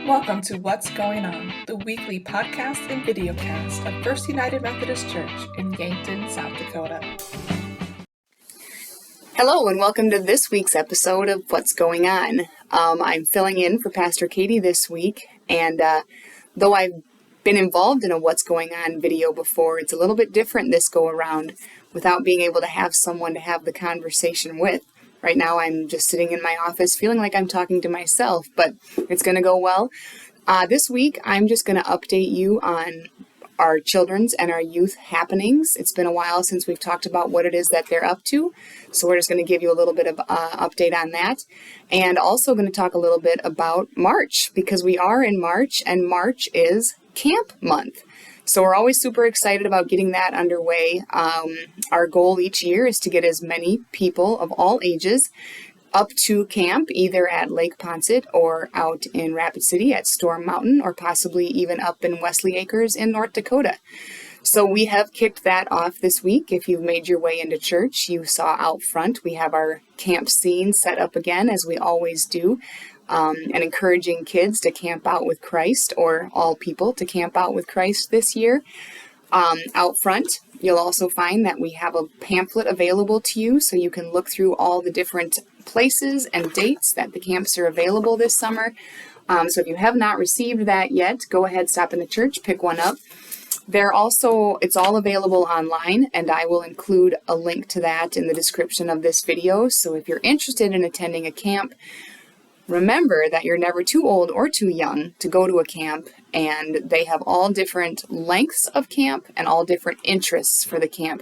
Welcome to What's Going On, the weekly podcast and videocast of First United Methodist Church in Yankton, South Dakota. Hello and welcome to this week's episode of What's Going On. I'm filling in for Pastor Katie this week, and though I've been involved in a What's Going On video before, it's a little bit different this go around without being able to have someone to have the conversation with. Right now I'm just sitting in my office feeling like I'm talking to myself, but it's going to go well. This week I'm just going to update you on our children's and our youth happenings. It's been a while since we've talked about what it is that they're up to, so we're just going to give you a little bit of update on that, and also going to talk a little bit about March, because we are in March, and March is camp month. So we're always super excited about getting that underway. Our goal each year is to get as many people of all ages up to camp, either at Lake Poncet or out in Rapid City at Storm Mountain, or possibly even up in Wesley Acres in North Dakota. So we have kicked that off this week. If you've made your way into church, you saw out front, we have our camp scene set up again, as we always do. And encouraging kids to camp out with Christ, or all people to camp out with Christ this year. Out front, you'll also find that we have a pamphlet available to you, so you can look through all the different places and dates that the camps are available this summer. So if you have not received that yet, go ahead, stop in the church, pick one up. It's all available online, and I will include a link to that in the description of this video. So if you're interested in attending a camp, remember that you're never too old or too young to go to a camp, and they have all different lengths of camp and all different interests for the camp.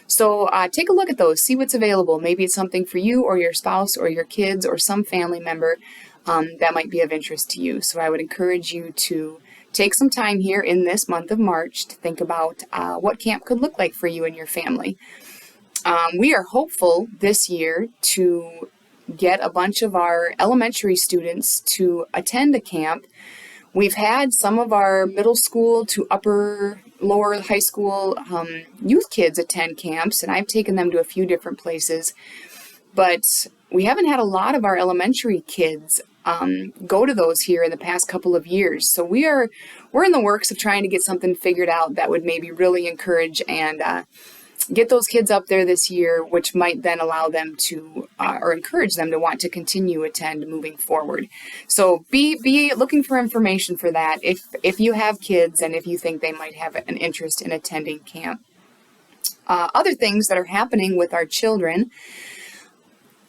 So take a look at those, see what's available. Maybe it's something for you or your spouse or your kids or some family member that might be of interest to you. So I would encourage you to take some time here in this month of March to think about what camp could look like for you and your family. We are hopeful this year to get a bunch of our elementary students to attend a camp. We've had some of our middle school to lower high school youth kids attend camps, and I've taken them to a few different places, but we haven't had a lot of our elementary kids go to those here in the past couple of years. So we're in the works of trying to get something figured out that would maybe really encourage and get those kids up there this year, which might then allow them to, or encourage them to want to continue attend moving forward. So be looking for information for that if you have kids and if you think they might have an interest in attending camp. Other things that are happening with our children,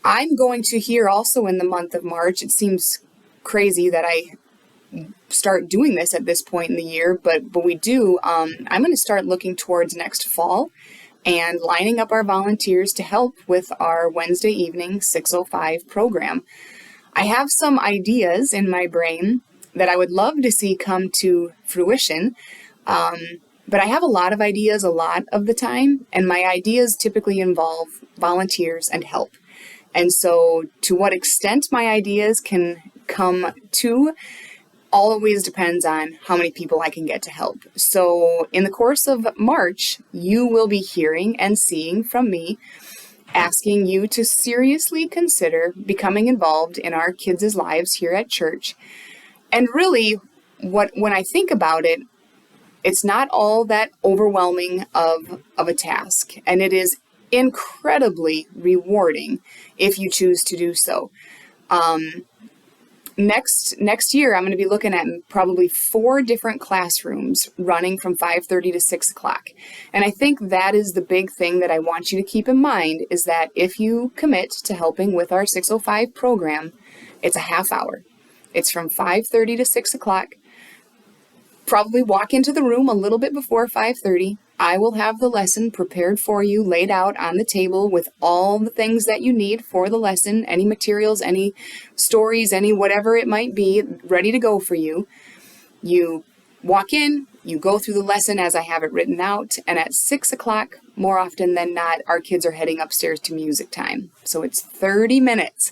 I'm going to here also in the month of March. It seems crazy that I start doing this at this point in the year, but we do. I'm going to start looking towards next fall and lining up our volunteers to help with our Wednesday evening 6:05 program. I have some ideas in my brain that I would love to see come to fruition, but I have a lot of ideas a lot of the time, and my ideas typically involve volunteers and help. And so to what extent my ideas can come to always depends on how many people I can get to help. So in the course of March, you will be hearing and seeing from me, asking you to seriously consider becoming involved in our kids' lives here at church. And really, when I think about it, it's not all that overwhelming of a task, and it is incredibly rewarding if you choose to do so. Next year, I'm going to be looking at probably 4 different classrooms running from 5:30 to 6 o'clock. And I think that is the big thing that I want you to keep in mind, is that if you commit to helping with our 6:05 program, it's a half hour. It's from 5:30 to 6 o'clock. Probably walk into the room a little bit before 5:30. I will have the lesson prepared for you, laid out on the table with all the things that you need for the lesson, any materials, any stories, any whatever it might be, ready to go for you. You walk in, you go through the lesson as I have it written out, and at 6 o'clock, more often than not, our kids are heading upstairs to music time. So it's 30 minutes.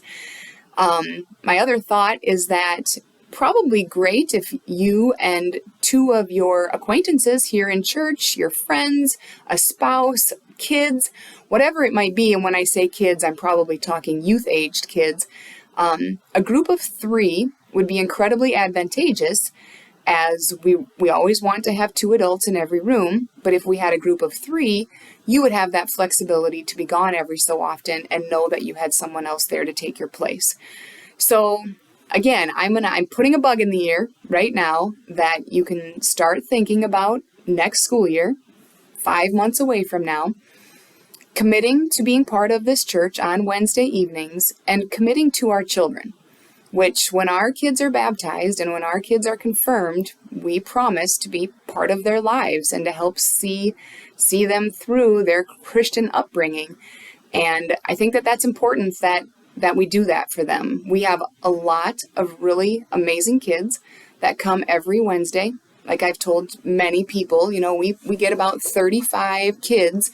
My other thought is that probably great if you and 2 of your acquaintances here in church, your friends, a spouse, kids, whatever it might be, and when I say kids, I'm probably talking youth-aged kids, a group of 3 would be incredibly advantageous, as we always want to have 2 adults in every room, but if we had a group of 3, you would have that flexibility to be gone every so often and know that you had someone else there to take your place. So again, I'm putting a bug in the ear right now that you can start thinking about next school year, 5 months away from now, committing to being part of this church on Wednesday evenings and committing to our children, which when our kids are baptized and when our kids are confirmed, we promise to be part of their lives and to help see them through their Christian upbringing. And I think that that's important that we do that for them. We have a lot of really amazing kids that come every Wednesday. Like I've told many people, we get about 35 kids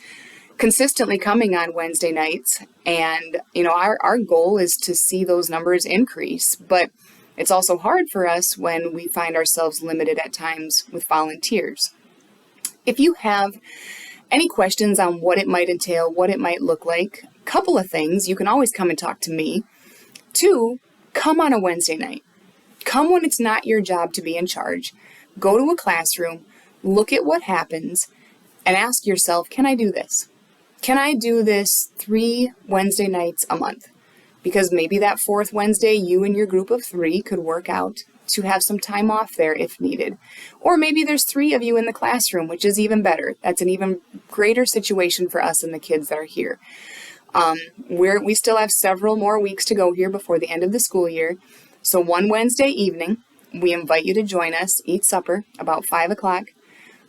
consistently coming on Wednesday nights. And, our goal is to see those numbers increase. But it's also hard for us when we find ourselves limited at times with volunteers. If you have any questions on what it might entail, what it might look like, a couple of things, you can always come and talk to me. 2, come on a Wednesday night. Come when it's not your job to be in charge. Go to a classroom, look at what happens, and ask yourself, can I do this? Can I do this 3 Wednesday nights a month? Because maybe that 4th Wednesday, you and your group of 3 could work out to have some time off there if needed. Or maybe there's 3 of you in the classroom, which is even better. That's an even greater situation for us and the kids that are here. We still have several more weeks to go here before the end of the school year. So one Wednesday evening, we invite you to join us, eat supper about 5 o'clock,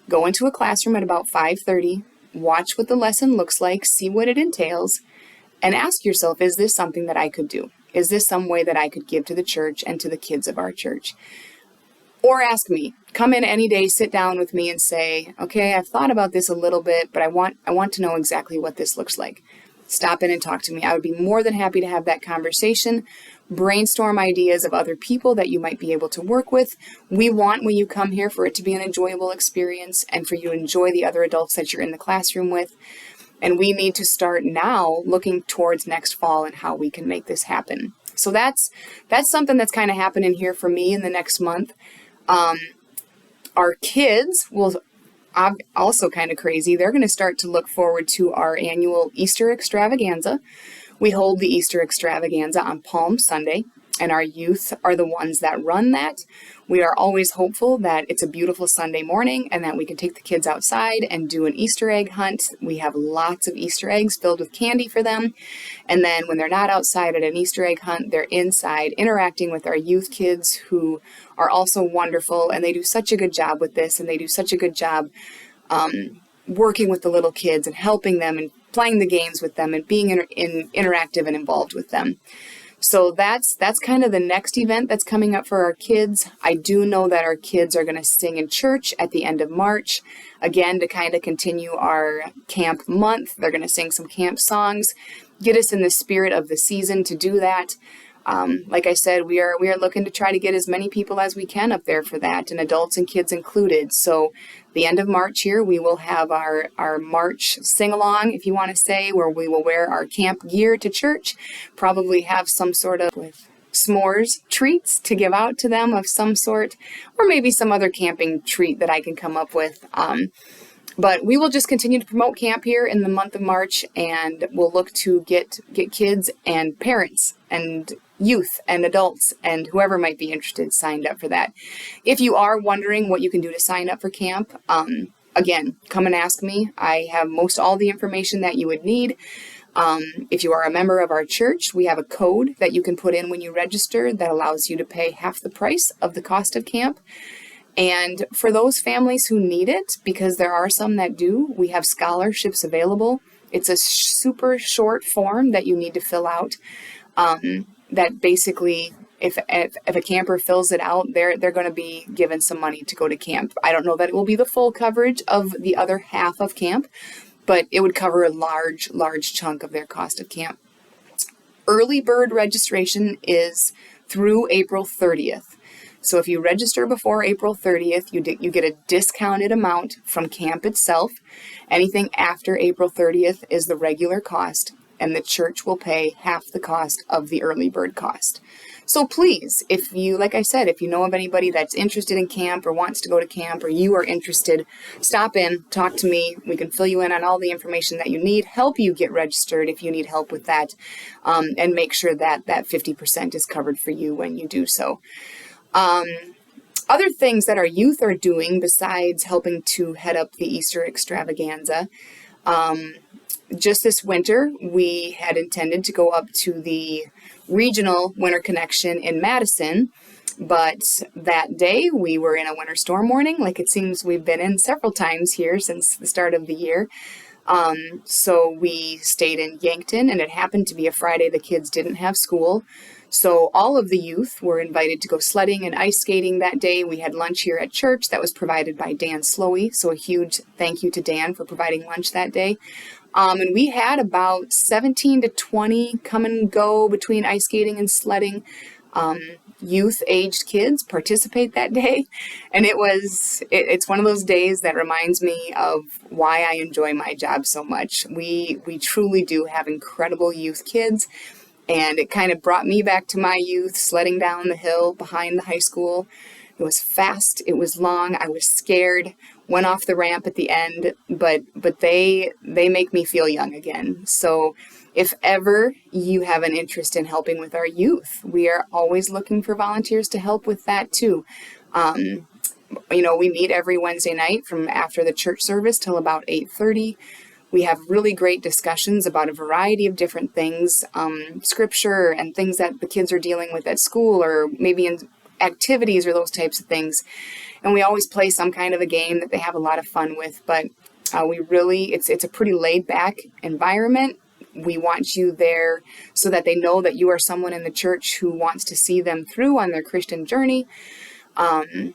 go into a classroom at about 5:30, watch what the lesson looks like, see what it entails, and ask yourself, is this something that I could do? Is this some way that I could give to the church and to the kids of our church? Or ask me. Come in any day, sit down with me and say, okay, I've thought about this a little bit, but I want to know exactly what this looks like. Stop in and talk to me. I would be more than happy to have that conversation, brainstorm ideas of other people that you might be able to work with. We want, when you come here, for it to be an enjoyable experience and for you to enjoy the other adults that you're in the classroom with. And we need to start now looking towards next fall and how we can make this happen. So that's something that's kind of happening here for me in the next month. Our kids will also kind of crazy. They're going to start to look forward to our annual Easter extravaganza. We hold the Easter extravaganza on Palm Sunday, and our youth are the ones that run that. We are always hopeful that it's a beautiful Sunday morning and that we can take the kids outside and do an Easter egg hunt. We have lots of Easter eggs filled with candy for them. And then when they're not outside at an Easter egg hunt, they're inside interacting with our youth kids who are also wonderful. And they do such a good job with this, and they do such a good job working with the little kids and helping them and playing the games with them and being interactive and involved with them. So that's kind of the next event that's coming up for our kids. I do know that our kids are going to sing in church at the end of March, again, to kind of continue our camp month. They're going to sing some camp songs, get us in the spirit of the season to do that. Like I said, we are looking to try to get as many people as we can up there for that, and adults and kids included. So the end of March here, we will have our March sing-along, if you want to say, where we will wear our camp gear to church, probably have some sort of s'mores treats to give out to them of some sort, or maybe some other camping treat that I can come up with. But we will just continue to promote camp here in the month of March, and we'll look to get kids and parents and youth and adults and whoever might be interested signed up for that. If you are wondering what you can do to sign up for camp, again, come and ask me. I have most all the information that you would need. If you are a member of our church, we have a code that you can put in when you register that allows you to pay half the price of the cost of camp. And for those families who need it, because there are some that do, we have scholarships available. It's a super short form that you need to fill out. That basically, if a camper fills it out, they're going to be given some money to go to camp. I don't know that it will be the full coverage of the other half of camp, but it would cover a large chunk of their cost of camp. Early bird registration is through April 30th. So if you register before April 30th, you get a discounted amount from camp itself. Anything after April 30th is the regular cost. and the church will pay half the cost of the early bird cost. So please, if you, like I said, if you know of anybody that's interested in camp or wants to go to camp, or you are interested, stop in, talk to me. We can fill you in on all the information that you need, help you get registered if you need help with that, and make sure that that 50% is covered for you when you do so. Other things that our youth are doing besides helping to head up the Easter extravaganza, just this winter, we had intended to go up to the regional winter connection in Madison, but that day we were in a winter storm warning, like it seems we've been in several times here since the start of the year. So we stayed in Yankton, and it happened to be a Friday. The kids didn't have school. So all of the youth were invited to go sledding and ice skating that day. We had lunch here at church that was provided by Dan Slowey. So a huge thank you to Dan for providing lunch that day. And we had about 17 to 20 come and go between ice skating and sledding. Youth-aged kids participate that day. And it's one of those days that reminds me of why I enjoy my job so much. We truly do have incredible youth kids. And it kind of brought me back to my youth, sledding down the hill behind the high school. It was fast, it was long, I was scared, went off the ramp at the end, but they make me feel young again. So if ever you have an interest in helping with our youth, we are always looking for volunteers to help with that too. We meet every Wednesday night from after the church service till about 8:30. We have really great discussions about a variety of different things, scripture and things that the kids are dealing with at school or maybe in activities or those types of things. And we always play some kind of a game that they have a lot of fun with, but it's a pretty laid back environment. We want you there so that they know that you are someone in the church who wants to see them through on their Christian journey. I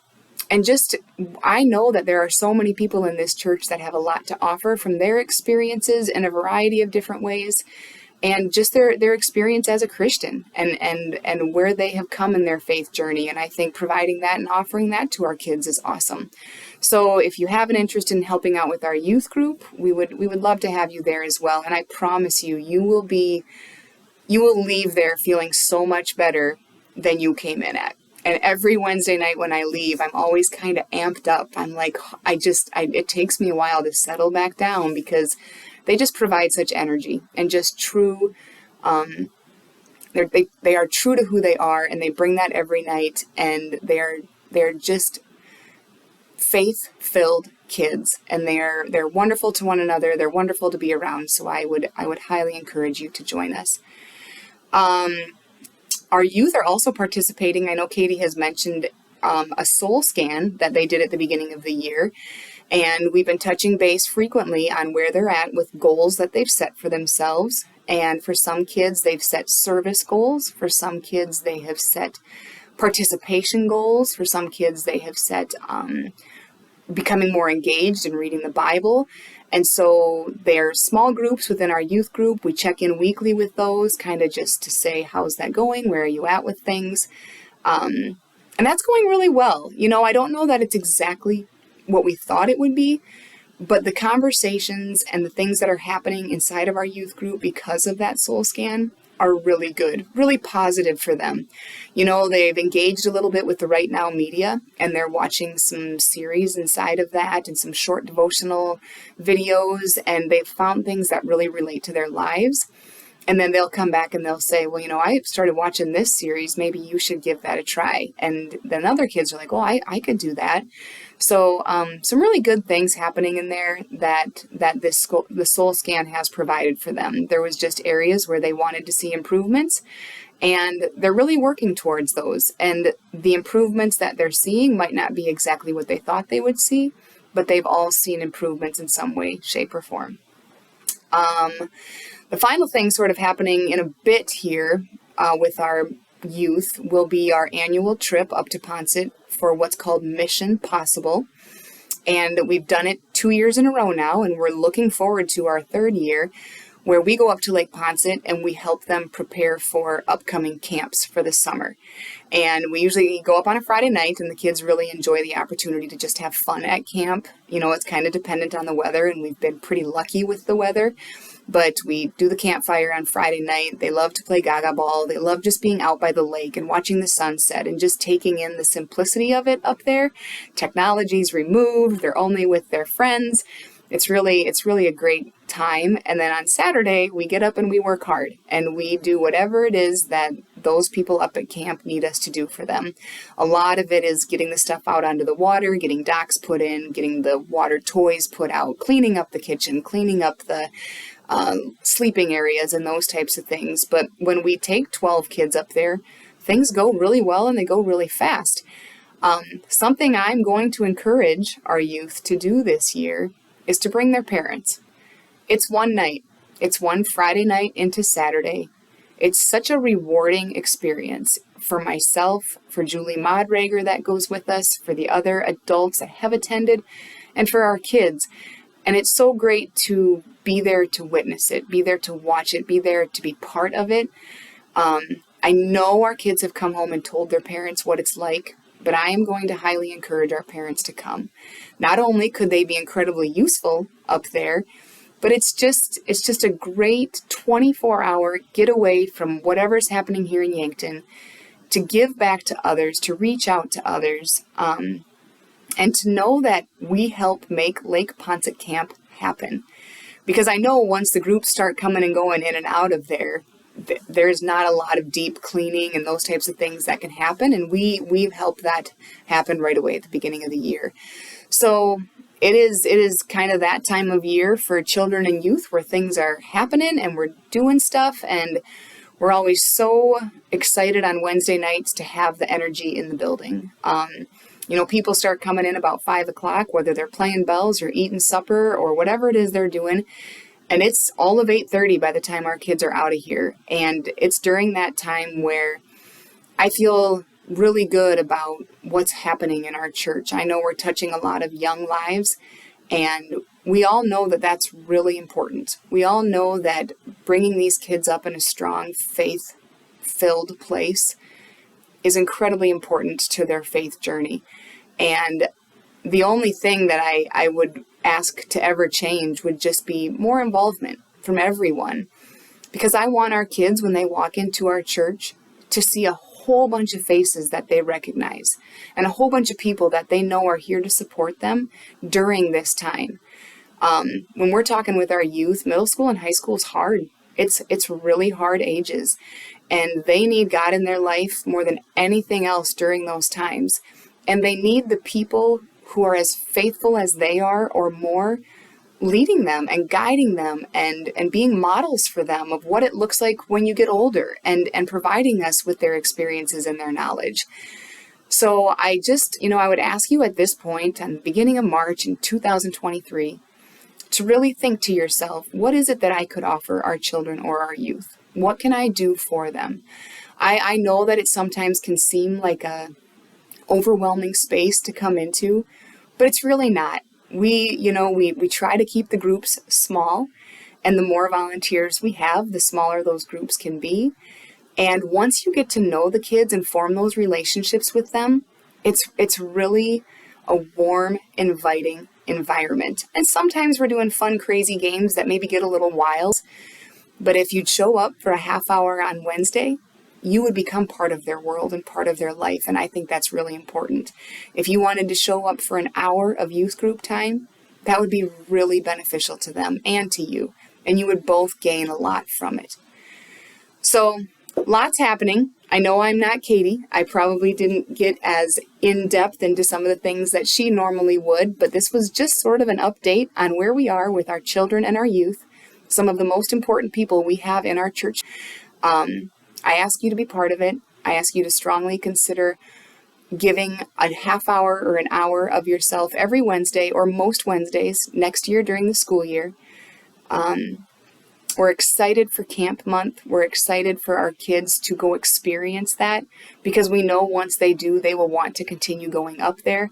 know that there are so many people in this church that have a lot to offer from their experiences in a variety of different ways, and just their experience as a Christian and where they have come in their faith journey. And I think providing that and offering that to our kids is awesome. So if you have an interest in helping out with our youth group, we would love to have you there as well. And I promise you, you will leave there feeling so much better than you came in at. And every Wednesday night when I leave, I'm always kind of amped up. I'm like, it takes me a while to settle back down because they just provide such energy and just true, they are true to who they are, and they bring that every night, and they're just faith-filled kids, and they're wonderful to one another. They're wonderful to be around. So I would highly encourage you to join us. Our youth are also participating. I know Katie has mentioned a soul scan that they did at the beginning of the year. And we've been touching base frequently on where they're at with goals that they've set for themselves. And for some kids, they've set service goals. For some kids, they have set participation goals. For some kids, they have set becoming more engaged in reading the Bible. And so they're small groups within our youth group. We check in weekly with those, kind of just to say, how's that going? Where are you at with things? And that's going really well. I don't know that it's exactly what we thought it would be, but the conversations and the things that are happening inside of our youth group because of that soul scan are really good, really positive for them. They've engaged a little bit with the Right Now media, and they're watching some series inside of that and some short devotional videos, and they've found things that really relate to their lives. And then they'll come back and they'll say, well, I started watching this series. Maybe you should give that a try. And then other kids are like, oh, I could do that. So some really good things happening in there that the soul scan has provided for them. There was just areas where they wanted to see improvements, and they're really working towards those. And the improvements that they're seeing might not be exactly what they thought they would see, but they've all seen improvements in some way, shape, or form. The final thing sort of happening in a bit here with our youth will be our annual trip up to Ponset for what's called Mission Possible. And we've done it 2 years in a row now, and we're looking forward to our third year, where we go up to Lake Ponset and we help them prepare for upcoming camps for the summer. And we usually go up on a Friday night, and the kids really enjoy the opportunity to just have fun at camp. It's kind of dependent on the weather, and we've been pretty lucky with the weather. but we do the campfire on Friday night. They love to play gaga ball. They love just being out by the lake and watching the sunset and just taking in the simplicity of it up there. Technology's removed. They're only with their friends. It's really a great time. And then on Saturday, we get up and we work hard and we do whatever it is that those people up at camp need us to do for them. A lot of it is getting the stuff out onto the water, getting docks put in, getting the water toys put out, cleaning up the kitchen, cleaning up the sleeping areas and those types of things. But when we take 12 kids up there, things go really well and they go really fast. Something I'm going to encourage our youth to do this year is to bring their parents. It's one night. It's one Friday night into Saturday. It's such a rewarding experience for myself, for Julie Modrager that goes with us, for the other adults that have attended, and for our kids. And it's so great to be there to witness it, be there to watch it, be there to be part of it. I know our kids have come home and told their parents what it's like, but I am going to highly encourage our parents to come. Not only could they be incredibly useful up there, but it's just a great 24-hour getaway from whatever's happening here in Yankton, to give back to others, to reach out to others, and to know that we help make Lake Poncet Camp happen. Because I know once the groups start coming and going in and out of there, there's not a lot of deep cleaning and those types of things that can happen. And we've helped that happen right away at the beginning of the year. So it is kind of that time of year for children and youth where things are happening and we're doing stuff. And we're always so excited on Wednesday nights to have the energy in the building. People start coming in about 5 o'clock, whether they're playing bells or eating supper or whatever it is they're doing. And it's all of 8:30 by the time our kids are out of here. And it's during that time where I feel really good about what's happening in our church. I know we're touching a lot of young lives, and we all know that that's really important. We all know that bringing these kids up in a strong, faith-filled place is incredibly important to their faith journey. And the only thing that I would ask to ever change would just be more involvement from everyone. Because I want our kids, when they walk into our church, to see a whole bunch of faces that they recognize and a whole bunch of people that they know are here to support them during this time. When we're talking with our youth, middle school and high school is hard. It's really hard ages, and they need God in their life more than anything else during those times. And they need the people who are as faithful as they are or more, leading them and guiding them and being models for them of what it looks like when you get older, and providing us with their experiences and their knowledge. So I would ask you at this point, on the beginning of March in 2023, to really think to yourself, what is it that I could offer our children or our youth? What can I do for them? I know that it sometimes can seem like a overwhelming space to come into, but it's really not. We try to keep the groups small, and the more volunteers we have, the smaller those groups can be. And once you get to know the kids and form those relationships with them, it's really a warm, inviting environment. And sometimes we're doing fun, crazy games that maybe get a little wild. But if you'd show up for a half hour on Wednesday, you would become part of their world and part of their life. And I think that's really important. If you wanted to show up for an hour of youth group time, that would be really beneficial to them and to you. And you would both gain a lot from it. So lots happening. I know I'm not Katie. I probably didn't get as in-depth into some of the things that she normally would, but this was just sort of an update on where we are with our children and our youth, some of the most important people we have in our church. I ask you to be part of it. I ask you to strongly consider giving a half hour or an hour of yourself every Wednesday or most Wednesdays next year during the school year. We're excited for Camp Month. We're excited for our kids to go experience that, because we know once they do, they will want to continue going up there.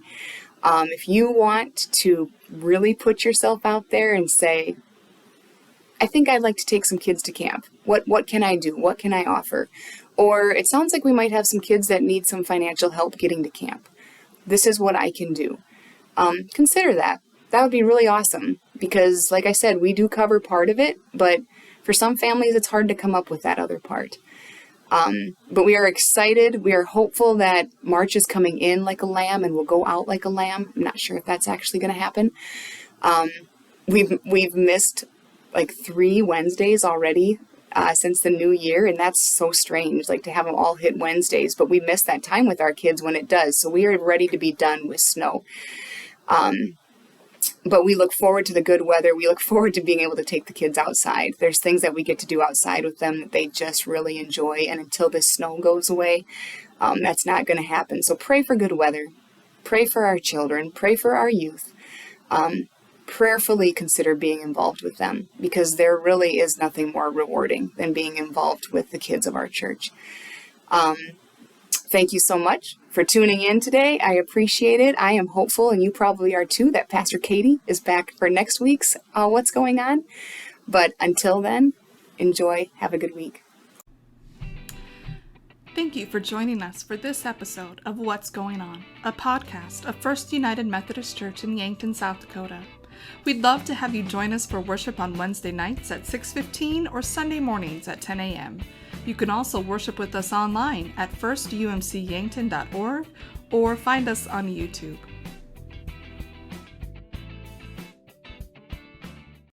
If you want to really put yourself out there and say, I think I'd like to take some kids to camp. What can I do? What can I offer? Or it sounds like we might have some kids that need some financial help getting to camp. This is what I can do. Consider that. That would be really awesome, because like I said, we do cover part of it, but For some families, it's hard to come up with that other part. But we are excited. We are hopeful that March is coming in like a lamb and will go out like a lamb. I'm not sure if that's actually going to happen. We've missed like 3 Wednesdays already since the new year, and that's so strange, like to have them all hit Wednesdays. But we miss that time with our kids when it does. So we are ready to be done with snow. But we look forward to the good weather. We look forward to being able to take the kids outside. There's things that we get to do outside with them that they just really enjoy. And until this snow goes away, that's not going to happen. So pray for good weather. Pray for our children. Pray for our youth. Prayerfully consider being involved with them, because there really is nothing more rewarding than being involved with the kids of our church. Thank you so much for tuning in today. I appreciate it. I am hopeful, and you probably are too, that Pastor Katie is back for next week's What's Going On. But until then, enjoy. Have a good week. Thank you for joining us for this episode of What's Going On, a podcast of First United Methodist Church in Yankton, South Dakota. We'd love to have you join us for worship on Wednesday nights at 6:15 or Sunday mornings at 10 a.m. You can also worship with us online at firstumcyankton.org or find us on YouTube.